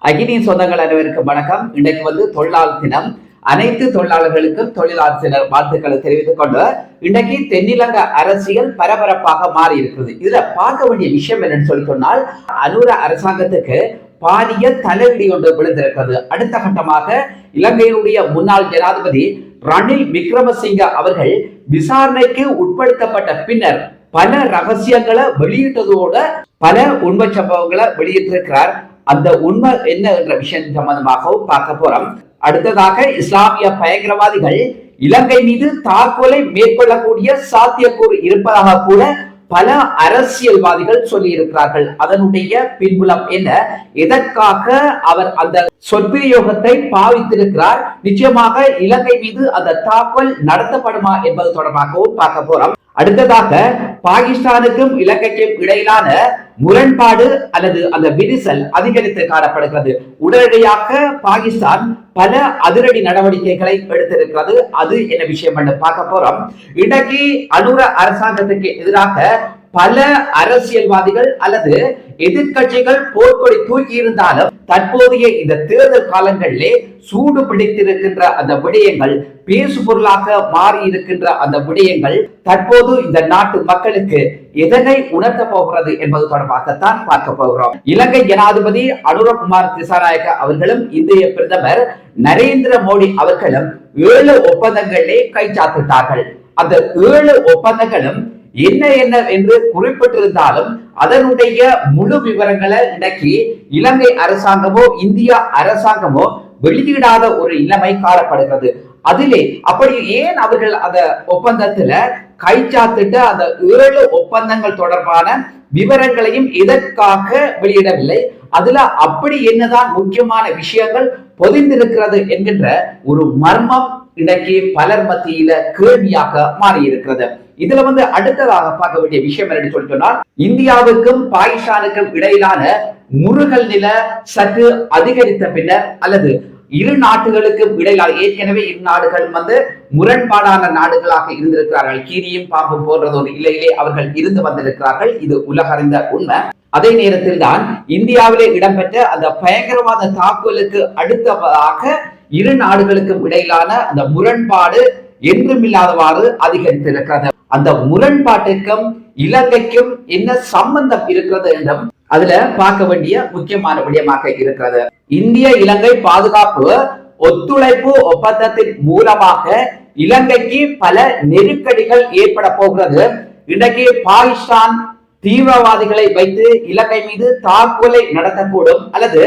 அகினியின் சொந்தங்கள் அனைவருக்கும் வணக்கம். இன்றைக்கு தொழிலாளர் தினம். அனைத்து தொழிலாளர்களுக்கும் தொழிலாளர் தின வாழ்த்துக்களை தெரிவித்துக் கொண்டு இன்றைக்கு தென்னிலங்கை அரசியல் பரபரப்பாக மாறி இருக்கிறது. இதுல பார்க்க வேண்டிய விஷயம் என்னன்னு சொல்லி சொன்னால், அனுர அரசாங்கத்துக்கு பாரிய தலைவிடி ஒன்று விழுந்திருக்கிறது. அடுத்த கட்டமாக இலங்கையினுடைய முன்னாள் ஜனாதிபதி ரணில் விக்ரமசிங்க அவர்கள் விசாரணைக்கு உட்படுத்தப்பட்ட பின்னர் பல ரகசியங்களை வெளியிட்டதோட பல உண்மை சம்பவங்களை வெளியிட்டிருக்கிறார். அந்த உண்மை என்ன என்ற விஷயம் சம்பந்தமாகவும் பார்க்க போறோம். அடுத்ததாக இஸ்லாமிய பயங்கரவாதிகள் இலங்கை மீது தாக்குதலை மேற்கொள்ளக்கூடிய சாத்தியக்கூறு இருப்பதாக கூட பல அரசியல்வாதிகள் சொல்லி இருக்கிறார்கள். அதனுடைய பின்புலம் என்ன, எதற்காக அவர் அந்த சொற்பிரயோகத்தை பாவித்திருக்கிறார், நிச்சயமாக இலங்கை மீது அந்த தாக்குதல் நடத்தப்படுமா என்பது தொடர்பாகவும் பார்க்க போறோம். அடுத்ததாக பாகிஸ்தானுக்கும் இலங்கைக்கும் இடையிலான முரண்பாடு அல்லது அந்த விரிசல் அதிகரித்து காணப்படுகிறது. உடனடியாக பாகிஸ்தான் பல அதிரடி நடவடிக்கைகளை எடுத்திருக்கிறது. அது என்ன விஷயம் என்று பார்க்க போறோம். இன்றைக்கு அனுர அரசாங்கத்துக்கு எதிராக பல அரசியல்வாதிகள் அல்லது எதிர்கட்சிகள் போர்க்கொடி தூக்கி இருந்தாலும் தற்போதைய இந்த தேர்தல் காலங்களிலே சூடு பிடித்திருக்கின்ற அந்த விடயங்கள், பேசு பொருளாக மாறி இருக்கின்ற அந்த விடயங்கள் தற்போது இந்த நாட்டு மக்களுக்கு எதனை உணர்த்த போகிறது என்பது தொடர்பாகத்தான் பார்க்க போகிறோம். இலங்கை ஜனாதிபதி அனுரகுமார் திசாநாயக்க அவர்களும் இந்திய பிரதமர் நரேந்திர மோடி அவர்களும் 7 ஒப்பந்தங்களிலே கைச்சாத்திட்டார்கள். அந்த 7 ஒப்பந்தங்களும் என்ன என்ன என்று குறிப்பிட்டிருந்தாலும் அதனுடைய முழு விவரங்களை இன்றைக்கு இலங்கை அரசாங்கமோ இந்தியா அரசாங்கமோ வெளியிடாத ஒரு நிலைமை காணப்படுகிறது. அதிலே அப்படி ஏன் அவர்கள் அந்த ஒப்பந்தத்துல கைச்சாத்திட்டு அந்த 7 ஒப்பந்தங்கள் தொடர்பான விவரங்களையும் எதற்காக வெளியிடவில்லை, அதுல அப்படி என்னதான் முக்கியமான விஷயங்கள் பொதிந்திருக்கிறது என்கின்ற ஒரு மர்மம் இன்றைக்கு பலர் மத்தியில கேள்வியாக மாறி இருக்கிறது. இதுல அடுத்ததாக பார்க்க வேண்டிய விஷயம் என்று சொல்லி சொன்னால், இந்தியாவுக்கும் பாகிஸ்தானுக்கும் இடையிலான முறுகல் நில சற்று அதிகரித்த பின்னர் அல்லது இரு நாடுகளுக்கும் இடையிலான ஏற்கனவே இரு நாடுகள் முரண்பாடான நாடுகளாக இருந்திருக்கிறார்கள். கீரியும் பாம்பும் போன்றது ஒரு இலையிலே அவர்கள் இருந்து வந்திருக்கிறார்கள். இது உலகறிந்த உண்மை. அதே நேரத்தில் தான் இந்தியாவிலே இடம்பெற்ற அந்த பயங்கரவாத தாக்குதலுக்கு அடுத்ததாக இரு நாடுகளுக்கும் இடையிலான அந்த முரண்பாடு என்றுமில்லாதவாறு அதிகரித்திருக்கிறது. அந்த முரண்பாட்டுக்கும் இலங்கைக்கும் என்ன சம்பந்தம் இருக்கிறது என்றும் அதுல பார்க்க வேண்டிய முக்கியமான விடயமாக இருக்கிறது. இந்திய இலங்கை பாதுகாப்பு ஒத்துழைப்பு ஒப்பந்தத்தின் மூலமாக இலங்கைக்கு பல நெருக்கடிகள் ஏற்பட போகிறது. இன்றைக்கு பாகிஸ்தான் தீவிரவாதிகளை வைத்து இலங்கை மீது தாக்குதலை நடத்தக்கூடும் அல்லது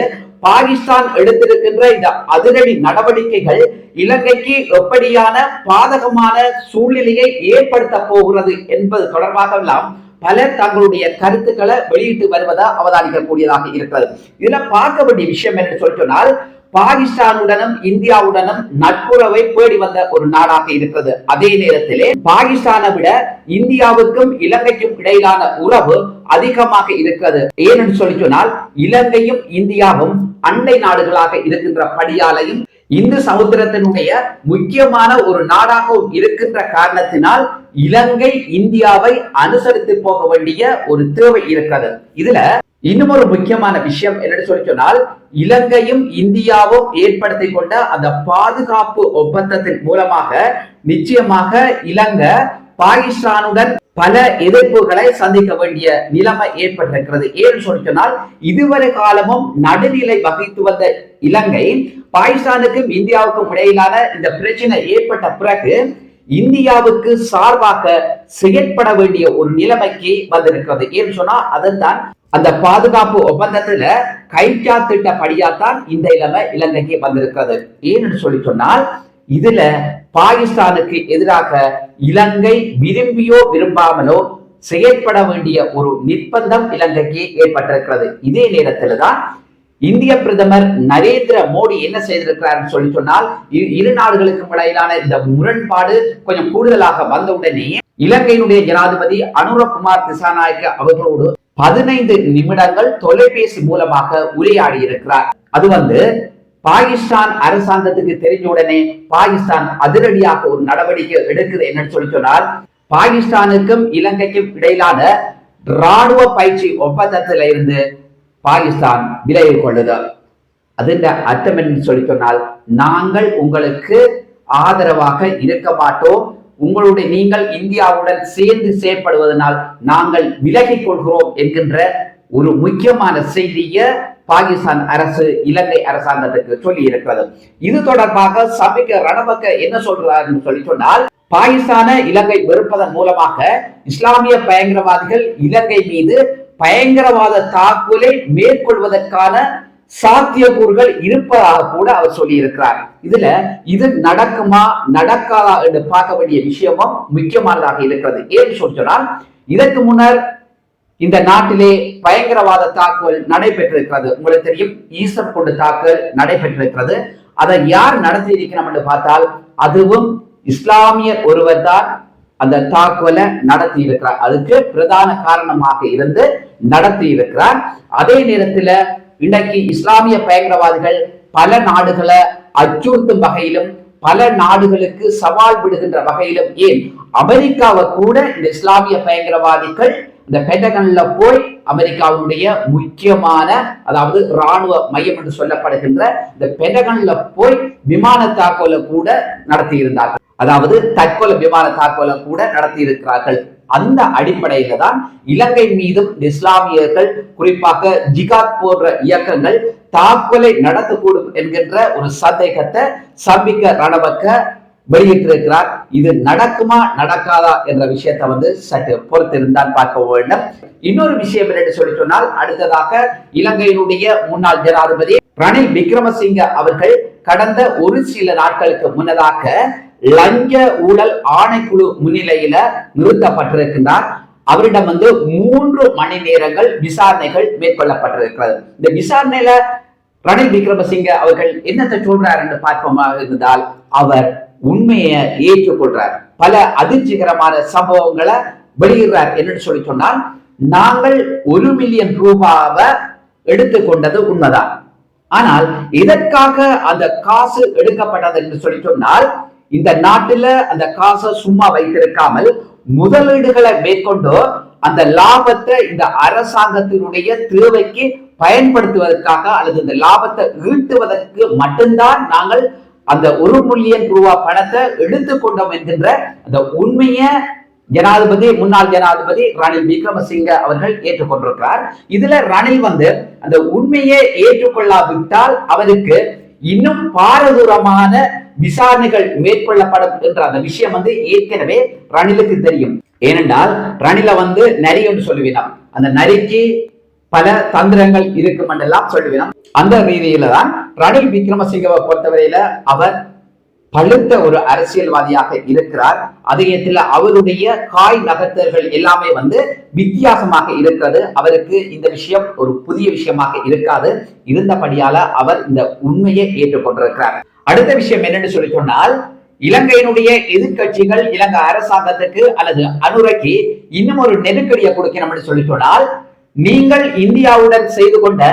பாகிஸ்தான் எடுத்திருக்கின்ற இந்த அதிரடி நடவடிக்கைகள் இலங்கைக்கு எப்படியான பாதகமான சூழ்நிலையை ஏற்படுத்த போகிறது என்பது தொடர்பாக எல்லாம் பலர் தங்களுடைய கருத்துக்களை வெளியிட்டு வருவதா அவதானிக்கக்கூடியதாக இருக்கிறது. இதுல பார்க்க வேண்டிய விஷயம் என்று சொன்னால், பாகிஸ்தானுடனும் இந்தியாவுடனும் நட்புறவை பேடி வந்த ஒரு நாடாக இருக்கிறது. அதே நேரத்திலே பாகிஸ்தானை விட இந்தியாவுக்கும் இலங்கைக்கும் இடையிலான உறவு அதிகமாக இருக்கிறது. ஏனென்று சொல்லி சொன்னால், இலங்கையும் இந்தியாவும் அண்டை நாடுகளாக இருக்கின்ற படியாலையும் இந்து சமுத்திரத்தினுடைய முக்கியமான ஒரு நாடாகவும் இருக்கின்ற காரணத்தினால் இலங்கை இந்தியாவை அனுசரித்து போக வேண்டிய ஒரு தேவை இருக்கிறது. இதுல இன்னும் ஒரு முக்கியமான விஷயம் என்னன்னு சொல்லி சொன்னால், இலங்கையும் இந்தியாவும் ஏற்படுத்திக் கொண்ட அந்த பாதுகாப்பு ஒப்பந்தத்தின் மூலமாக நிச்சயமாக இலங்கை பாகிஸ்தானுடன் பல எதிர்ப்புகளை சந்திக்க வேண்டிய நிலைமை ஏற்பட்டிருக்கிறது. ஏன்னு சொல்லி சொன்னால், இதுவரை காலமும் நடுநிலை வகித்து வந்த இலங்கை பாகிஸ்தானுக்கும் இந்தியாவுக்கும் இடையிலான இந்த பிரச்சனை ஏற்பட்ட பிறகு இந்தியாவுக்கு சார்பாக செயற்பட வேண்டிய ஒரு நிலைமைக்கு வந்திருக்கிறது. ஏன்னு சொன்னா, அதுதான் அந்த பாதுகாப்பு ஒப்பந்தத்துல கைச்சாத்திட்டபடியாத்தான் இந்த நிலைமை இலங்கைக்கு வந்திருக்கிறது. ஏன்னு சொல்லி சொன்னால், இதுல பாகிஸ்தானுக்கு எதிராக இலங்கை விரும்பியோ விரும்பாமலோ செயற்பட வேண்டிய ஒரு நிர்பந்தம் இலங்கைக்கு ஏற்பட்டிருக்கிறது. இதே நேரத்தில் தான் இந்திய பிரதமர் நரேந்திர மோடி என்ன செய்திருக்கிறார் சொல்லி சொன்னால், இரு நாடுகளுக்கும் இடையிலான இந்த முரண்பாடு கொஞ்சம் கூடுதலாக வந்தவுடனே இலங்கையினுடைய ஜனாதிபதி அனுரகுமார் திசாநாயக்க அவர்களோடு 15 நிமிடங்கள் தொலைபேசி மூலமாக உரையாடி இருக்கிறார். அது பாகிஸ்தான் அரசாங்கத்துக்கு தெரிஞ்ச உடனே பாகிஸ்தான் அதிரடியாக ஒரு நடவடிக்கை எடுக்குது. என்னன்னு சொல்லி சொன்னால், பாகிஸ்தானுக்கும் இலங்கைக்கும் இடையிலான ராணுவ பயிற்சி ஒப்பந்தத்தில இருந்து பாகிஸ்தான் விலகிக் கொள்ளுது. அதன் அர்த்தம் என்று சொல்லி சொன்னால், நாங்கள் உங்களுக்கு ஆதரவாக இருக்க மாட்டோம், நீங்கள் இந்தியாவுடன் சேர்ந்து செயற்படுவதனால் நாங்கள் விலகிக் கொள்கிறோம் என்கின்ற ஒரு முக்கியமான செய்தியை பாகிஸ்தான் அரசு இலங்கை அரசாங்கத்துக்கு சொல்லி இருக்கிறது. இது தொடர்பாக சபிக்க ரணபக்க என்ன சொல்றார் சொல்லி சொன்னால், பாகிஸ்தான இலங்கை வெறுப்பதன் மூலமாக இஸ்லாமிய பயங்கரவாதிகள் இலங்கை மீது பயங்கரவாத தாக்குதலை மேற்கொள்வதற்கான சாத்தியக்கூறுகள் இருப்பதாக கூட அவர் சொல்லி இருக்கிறார். இது நடக்குமா நடக்காதா என்று பார்க்க வேண்டிய விஷயமும் முக்கியமானதாக இருக்கிறது. ஏன் சொன்னால், இதற்கு முன்னர் இந்த நாட்டிலே பயங்கரவாத தாக்குதல் நடைபெற்றிருக்கிறது. உங்களுக்கு தெரியும், ஈசப் கொண்டு தாக்குதல் நடைபெற்றிருக்கிறது. அதை யார் நடத்தி இருக்கிறோம் என்று பார்த்தால், அதுவும் இஸ்லாமிய ஒருவர் தான் அந்த தாக்குதலை நடத்தி இருக்கிறார். அதுக்கு பிரதான காரணமாக இருந்து நடத்தி இருக்கிறார். அதே நேரத்தில் இன்றைக்கு இஸ்லாமிய பயங்கரவாதிகள் பல நாடுகளை அச்சுறுத்தும் வகையிலும் பல நாடுகளுக்கு சவால் விடுகின்ற வகையிலும், ஏன் அமெரிக்காவை கூட இந்த இஸ்லாமிய பயங்கரவாதிகள் இந்த பென்டகன்ல போய் அமெரிக்காவுடைய முக்கியமான, அதாவது ராணுவ மையம் என்று சொல்லப்படுகின்ற இந்த பென்டகன்ல போய் விமான தாக்குதலை கூட நடத்தி இருந்தார்கள். அதாவது தற்கொலை விமான தாக்குதலை கூட நடத்தி இருக்கிறார்கள். அந்த அடிப்படையில தான் இலங்கை மீதும் இஸ்லாமியர்கள், குறிப்பாக ஜிகாத் போன்ற இயக்கங்கள் தாக்குதலை நடத்தக்கூடும் என்கின்ற ஒரு சந்தேகத்தை சம்பிக்க ரணபக்க வெளியிட்டிருக்கிறார். இது நடக்குமா நடக்காதா என்ற விஷயத்தை சற்று பொறுத்திருந்தால் பார்க்க வேண்டும். இன்னொரு விஷயம் என்று சொல்லி சொன்னால், அடுத்ததாக இலங்கையினுடைய முன்னாள் ஜனாதிபதி ரணில் விக்ரமசிங்க அவர்கள் கடந்த ஒரு சில நாட்களுக்கு முன்னதாக லஞ்ச ஊழல் ஆணைக்குழு முன்னிலையில நிறுத்தப்பட்டிருக்கின்றார். அவரிடம் 3 மணி நேரங்கள் விசாரணைகள் மேற்கொள்ளப்பட்டிருக்கிறது. இந்த விசாரணையில ரணில் விக்ரமசிங்க அவர்கள் என்னத்தை சொல்றார் என்று பார்ப்போமா இருந்தால், அவர் உண்மையை ஏற்றுக்கொள்றார். பல அதிர்ச்சிகரமான சம்பவங்களை வெளியிடுறார். என்னன்னு சொல்லி சொன்னால், நாங்கள் 1 மில்லியன் ரூபாவை எடுத்துக்கொண்டது உண்மைதான். ஆனால் இதற்காக அந்த காசு எடுக்கப்பட்டது என்று சொல்லி சொன்னால், இந்த நாட்டில அந்த காசை சும்மா வைத்திருக்காமல் முதலீடுகளை மேற்கொண்டு அந்த லாபத்தை இந்த அரசாங்கத்தினுடைய தேவைக்கு பயன்படுத்துவதற்காக அல்லது இந்த லாபத்தை ஈட்டுவதற்கு மட்டும்தான் நாங்கள் அந்த 1 மில்லியன் ரூபாய் பணத்தை எடுத்துக்கொண்டோம் என்கின்ற அந்த உண்மையை முன்னாள் ஜனாதிபதி ரணில் விக்ரமசிங்க அவர்கள் ஏற்றுக்கொண்டிருக்கிறார். இதுல ரணில் அந்த உண்மையை ஏற்றுக்கொள்ளாவிட்டால் அவருக்கு இன்னும் பாரதூரமான விசாரணைகள் மேற்கொள்ளப்படும் என்ற அந்த விஷயம் ஏற்கனவே ரணிலுக்கு தெரியும். ஏனென்றால் ரணில நரி என்று சொல்லுவினோம், அந்த நரிக்கு பல தந்திரங்கள் இருக்கும் என்றெல்லாம் சொல்லுவினோம். அந்த ரீதியில தான் ரணில் விக்ரமசிங்கவை பொறுத்தவரையில அவர் பழுத்த ஒரு அரசியல்வாதியாக இருக்கிறார். அதேத்தில் அவருடைய காய் நகர்த்தல்கள் எல்லாமே வித்தியாசமாக இருக்கிறது. அவருக்கு இந்த விஷயம் ஒரு புதிய விஷயமாக இருக்காது. இருந்தபடியால அவர் இந்த உண்மையை ஏற்றுக்கொண்டிருக்கிறார். அடுத்த விஷயம் என்னன்னு சொல்லி சொன்னால், இலங்கையினுடைய எதிர்கட்சிகள் இலங்கை அரசாங்கத்துக்கு அல்லது அனுரைக்கு இன்னும் ஒரு நெருக்கடியை கொடுக்கணும்னு சொல்லி சொன்னால், நீங்கள் இந்தியாவுடன் செய்து கொண்ட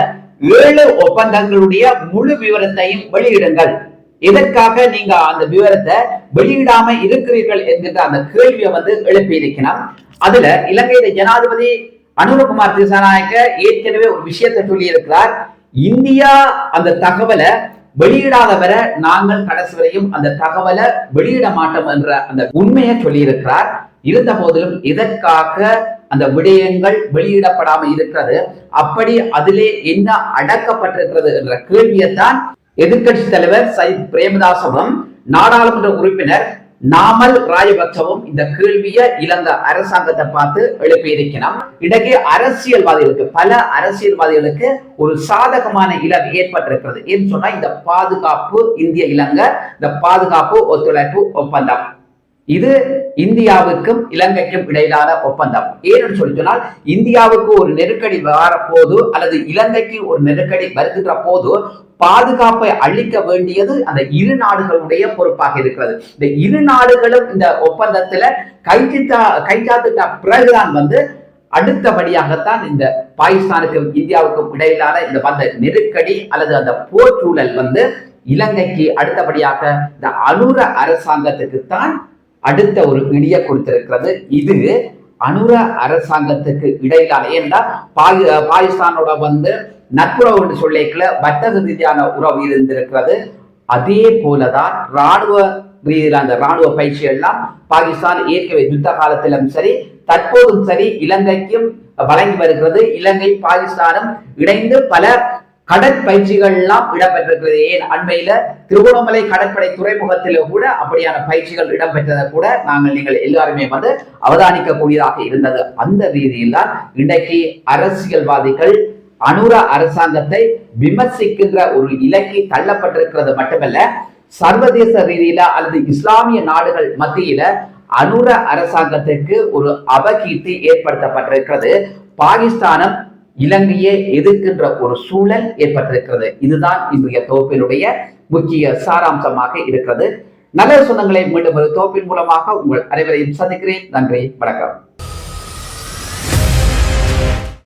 7 ஒப்பந்தங்களுடைய முழு விவரத்தையும் வெளியிடுங்கள். எதற்காக நீங்க அந்த விவரத்தை வெளியிடாம இருக்கிறீர்கள் என்கின்ற அந்த கேள்வியை எழுப்பி இருக்கிறார். அதுல இலங்கையில ஜனாதிபதி அனுரகுமார் திசாநாயக்க ஏற்கனவே ஒரு விஷயத்தை சொல்லி இருக்கிறார். இந்தியா அந்த தகவலை வெளியிடாத வர நாங்கள் கடைசி வரையும் அந்த தகவலை வெளியிட மாட்டோம் என்ற அந்த உண்மையை சொல்லி இருக்கிறார். இருந்த போதிலும் இதற்காக அந்த விடயங்கள் வெளியிடப்படாம இருக்கிறது, அப்படி அதிலே என்ன அடக்கப்பட்டிருக்கிறது என்ற கேள்வியைத்தான் எதிர்கட்சி தலைவர் சயித் பிரேமதாசவும் நாடாளுமன்ற உறுப்பினர் நாமல் ராஜபக்சவும் இந்த கேள்வியை இலங்கை அரசாங்கத்தை பார்த்து எழுப்பியிருக்கிறார். இன்றைக்கு அரசியல்வாதிகளுக்கு, பல அரசியல்வாதிகளுக்கு ஒரு சாதகமான இலக்கு ஏற்பட்டிருக்கிறது. ஏன்னு சொன்னா, இந்த பாதுகாப்பு இந்திய இலங்கை இந்த பாதுகாப்பு ஒத்துழைப்பு ஒப்பந்தம், இது இந்தியாவுக்கும் இலங்கைக்கும் இடையிலான ஒப்பந்தம். ஏன்னு சொல்லி சொன்னால், இந்தியாவுக்கு ஒரு நெருக்கடி வரப்போது அல்லது இலங்கைக்கு ஒரு நெருக்கடி வருகின்ற போது பாதுகாப்பை அளிக்க வேண்டியது அந்த இரு நாடுகளுடைய பொறுப்பாக இருக்கிறது. இந்த இரு நாடுகளும் இந்த ஒப்பந்தத்துல கைச்சாத்திட்ட பிறகுதான் அடுத்தபடியாகத்தான் இந்த பாகிஸ்தானுக்கும் இந்தியாவுக்கும் இடையிலான இந்த நெருக்கடி அல்லது அந்த போர் சூழல் இலங்கைக்கு அடுத்தபடியாக இந்த அனுர அரசாங்கத்துக்கு தான் அடுத்த ஒரு இடிய கொடுத்திருக்கிறது. இது அனுர அரசாங்கத்துக்கு இடையிலான ஏன்னா பாகிஸ்தானோட நட்புறவு என்று சொல்லிக்கல வர்த்தக ரீதியான உறவு இருந்திருக்கிறது. அதே போலதான் ராணுவ ரீதியில அந்த ராணுவ பயிற்சி எல்லாம் பாகிஸ்தான் ஏற்கனவே யுத்த காலத்திலும் சரி தற்போதும் சரி இலங்கைக்கும் வழங்கி வருகிறது. இலங்கை பாகிஸ்தானும் இணைந்து பல கடற்பயிற்சிகள் எல்லாம் இடம்பெற்றிருக்கிறது. ஏன் அண்மையில திருகோணமலை கடற்படை துறைமுகத்தில கூட அப்படியான பயிற்சிகள் இடம்பெற்றதை கூட நீங்கள் எல்லாருமே அவதானிக்க கூடியதாக இருந்தது. அந்த ரீதியில் தான் இன்றைக்கு அரசியல்வாதிகள் அனுர அரசாங்கத்தை விமர்சிக்கின்ற ஒரு இலக்கை தள்ளப்பட்டிருக்கிறது மட்டுமல்ல, சர்வதேச ரீதியில அல்லது இஸ்லாமிய நாடுகள் மத்தியில அனுர அரசாங்கத்திற்கு ஒரு அபகீர்த்தி ஏற்படுத்தப்பட்டிருக்கிறது. பாகிஸ்தானம் இலங்கையை எதிர்க்கின்ற ஒரு சூழல் ஏற்பட்டிருக்கிறது. இதுதான் இன்றைய தொகுப்பினுடைய முக்கிய சாராம்சமாக இருக்கிறது. நல்ல சொந்தங்களை மீண்டும் ஒரு தொகுப்பின் மூலமாக உங்கள் அனைவரையும் சந்திக்கிறேன். நன்றி, வணக்கம்.